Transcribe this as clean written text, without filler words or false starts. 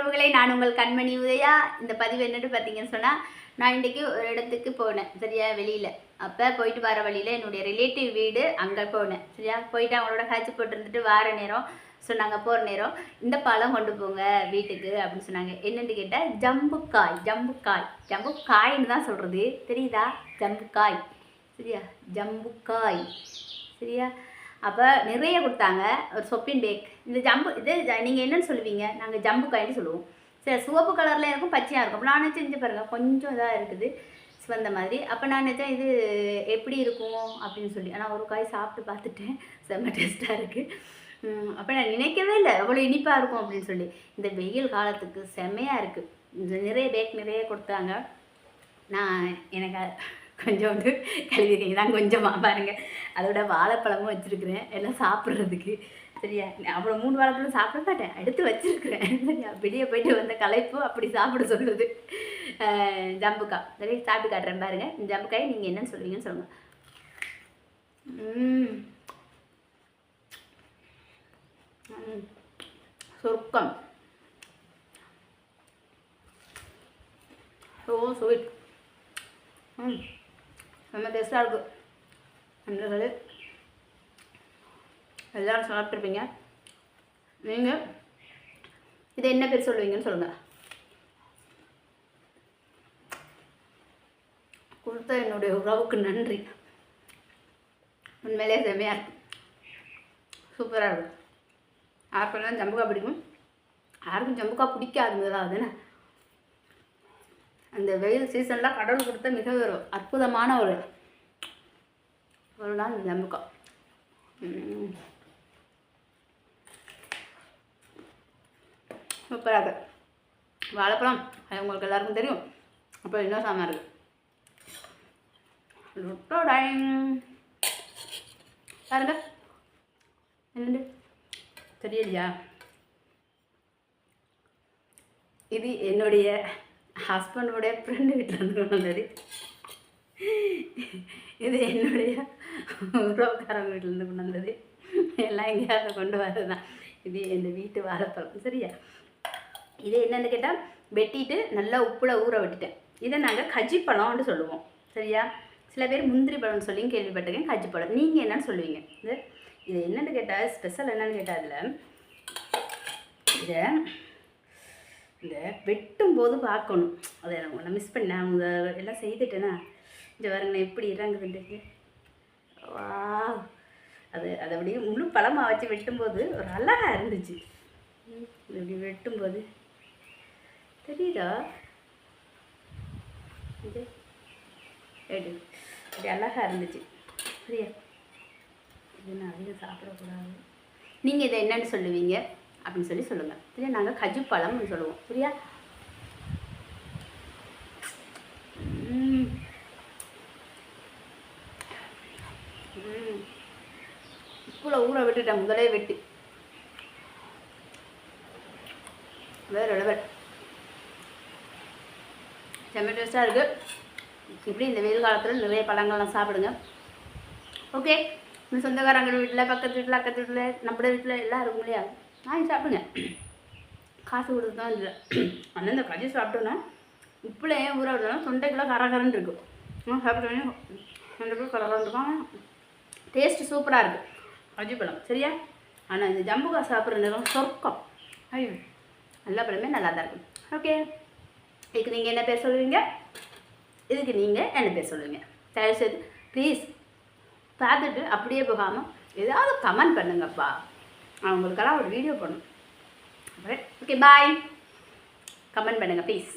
உறவுகளை, நான் உங்கள் கண்மணி உதயா. இந்த பதிவு என்னன்னு பார்த்தீங்கன்னு சொன்னால், நான் இன்றைக்கி ஒரு இடத்துக்கு போனேன் சரியா, வெளியில். அப்போ போயிட்டு வர வழியில் என்னுடைய ரிலேட்டிவ் வீடு அங்கே போனேன் சரியா. போயிட்டு அவங்களோட காய்ச்சி போட்டுருந்துட்டு வார நேரம் சொன்னாங்க, போகிற நேரம் இந்த பழம் கொண்டு போங்க வீட்டுக்கு அப்படின்னு சொன்னாங்க. என்னென்னு கேட்டால் ஜம்புக்காய். ஜம்புக்காயின்னு தான் சொல்கிறது, தெரியுதா? ஜம்புக்காய் சரியா, ஜம்புக்காய் சரியா. அப்போ நிறைய கொடுத்தாங்க, ஒரு சொப்பின் பேக். இந்த ஜம்பு இது நீங்கள் என்னென்னு சொல்லுவீங்க? நாங்கள் ஜம்புக்காயின்னு சொல்லுவோம். சரி, சிவப்பு கலரில் இருக்கும், பச்சையாக இருக்கும். அப்போ நான் செஞ்சு பாருங்கள், கொஞ்சம் இதாக இருக்குது சிவந்த மாதிரி. அப்போ நான் நினச்சேன் இது எப்படி இருக்கும் அப்படின்னு சொல்லி. ஆனால் ஒரு காய் சாப்பிட்டு பார்த்துட்டேன், செம்ம டேஸ்ட்டாக இருக்குது. அப்போ நான் நினைக்கவே இல்லை அவ்வளோ இனிப்பாக இருக்கும் அப்படின்னு சொல்லி. இந்த வெயில் காலத்துக்கு செம்மையாக இருக்குது. இந்த நிறைய பேக் நிறைய கொடுத்தாங்க. நான் எனக்கு கொஞ்சோண்டு கழுவிக்கிங்க தான் கொஞ்சமாக பாருங்கள். அதோட வாழைப்பழமும் வச்சுருக்குறேன் எல்லாம் சாப்பிட்றதுக்கு சரியா. அவ்வளோ 3 வாழைப்பழம் சாப்பிட மாட்டேன், எடுத்து வச்சுருக்குறேன் சரியா. வெளியே போயிட்டு வந்த களைப்பு அப்படி சாப்பிட சொல்லுது. ஜம்புக்காய் சரி, சாப்பிட்டு காட்டுறேன் பாருங்கள். இந்த ஜம்புக்காய் நீங்கள் என்னென்னு சொல்லுவீங்கன்னு சொல்லுங்கள். சொர்க்கம், ஸோ ஸ்வீட். ரொம்ப டேஸ்ட்டாக இருக்குது. நண்பர்களே, எல்லோரும் சாப்பிட்ருப்பீங்க. நீங்கள் இதை என்ன பேர் சொல்லுவீங்கன்னு சொல்லுங்கள். கொடுத்த என்னுடைய உறவுக்கு நன்றி. உண்மையிலே செம்மையாக இருக்குது, சூப்பராக இருக்குது. யாருக்கெல்லாம் ஜம்புக்காய் பிடிக்கும், யாருக்கும் ஜம்புக்காய் பிடிக்காதுங்களா? அதுன்னு அந்த வெயில் சீசனில் கடவுள் கொடுத்த மிக ஒரு அற்புதமான ஒரு நாள் ஜம்புக்காய். சூப்பராக இருக்குது. வாழைப்பழம் அது உங்களுக்கு எல்லாருக்கும் தெரியும். அப்போ இன்னும் சாமா இருக்குது. பாருங்க என்னண்டு தெரியலையா? இது என்னுடைய ஹஸ்பண்டோடைய ஃப்ரெண்டு வீட்டில் இருந்து கொண்டு வந்தது. இது என்னுடைய உறவுக்காரங்க வீட்டிலேருந்து கொண்டு வந்தது. எல்லாம் எங்கேயாவது கொண்டு வரது தான். இது எங்கள் வீட்டு வாழைப்பழம் சரியா. இது என்னென்னு கேட்டால் வெட்டிட்டு நல்லா உப்பில் ஊற விட்டுட்டேன். இதை நாங்கள் கஜிப்பழம்னு சொல்லுவோம் சரியா. சில பேர் முந்திரி பழம்னு சொல்லியும் கேள்விப்பட்டிருக்கேன். கஜிப்பழம் நீங்கள் என்னென்னு சொல்லுவீங்க? இது என்னென்னு கேட்டால் ஸ்பெஷல் என்னென்னு கேட்டால் அதில் இதை இந்த வெட்டும்போது பார்க்கணும். அதை நான் மிஸ் பண்ணேன். அவங்க எல்லாம் செய்துட்டேன்னா இங்கே பாருங்கண்ணா எப்படி இறங்குதுன்ட்டு. வா, அது அப்படியே முழு பழமாக வச்சு வெட்டும்போது ஒரு அழகாக இருந்துச்சு. இப்படி வெட்டும்போது தெரியுதா? இது எடு அப்படி அழகாக இருந்துச்சு சரியா. இது நான் அதிகம் சாப்பிடக்கூடாது. நீங்கள் இதை என்னென்னு சொல்லுவீங்க அப்படின்னு சொல்லி சொல்லுங்கள் சரியா. நாங்கள் கஜுப்பழம்னு சொல்லுவோம் சரியா. உப்புல ஊற விட்டுட்டேன் முதலே வெட்டி. வேறு லெவல், செம்ம டேஸ்ட்டாக இருக்குது. இப்படி இந்த வெயில் காலத்தில் நிறைய பழங்கள்லாம் சாப்பிடுங்க. ஓகே, இந்த சொந்தக்காரங்க வீட்டில், பக்கத்து வீட்டில், அக்கத்து வீட்டில், நம்ம வீட்டில் எல்லாம் இருக்கும் இல்லையா, வாங்கி சாப்பிடுங்க. காசு கொடுத்து தான் இல்லை. ஆனால் இந்த கஜி சாப்பிட்டோன்னா உப்புல ஏன் ஊற விடலாம், தொண்டைக்குள்ளே கரகரன்னு இருக்கும். சாப்பிட்டோன்னே தொண்டைக்குள்ளே கரகரன்னு இருக்கும். டேஸ்ட்டு சூப்பராக இருக்குது கஜி பழம் சரியா. ஆனால் இந்த ஜம்புக்காய் சாப்பிட்ற நேரம் சொர்க்கம். ஐயோ, எல்லா பழமே நல்லா தான் இருக்கும். ஓகே, இதுக்கு நீங்கள் என்ன பேர் சொல்லுவீங்க? இதுக்கு நீங்கள் என்ன பேர் சொல்லுவீங்க? தயவுசெய்து ப்ளீஸ் பார்த்துட்டு அப்படியே போகாமல் ஏதாவது கமெண்ட் பண்ணுங்கப்பா. அவங்களுக்கெல்லாம் ஒரு வீடியோ பண்ணும். ஓகே, பாய். கமெண்ட் பண்ணுங்கள் ப்ளீஸ்.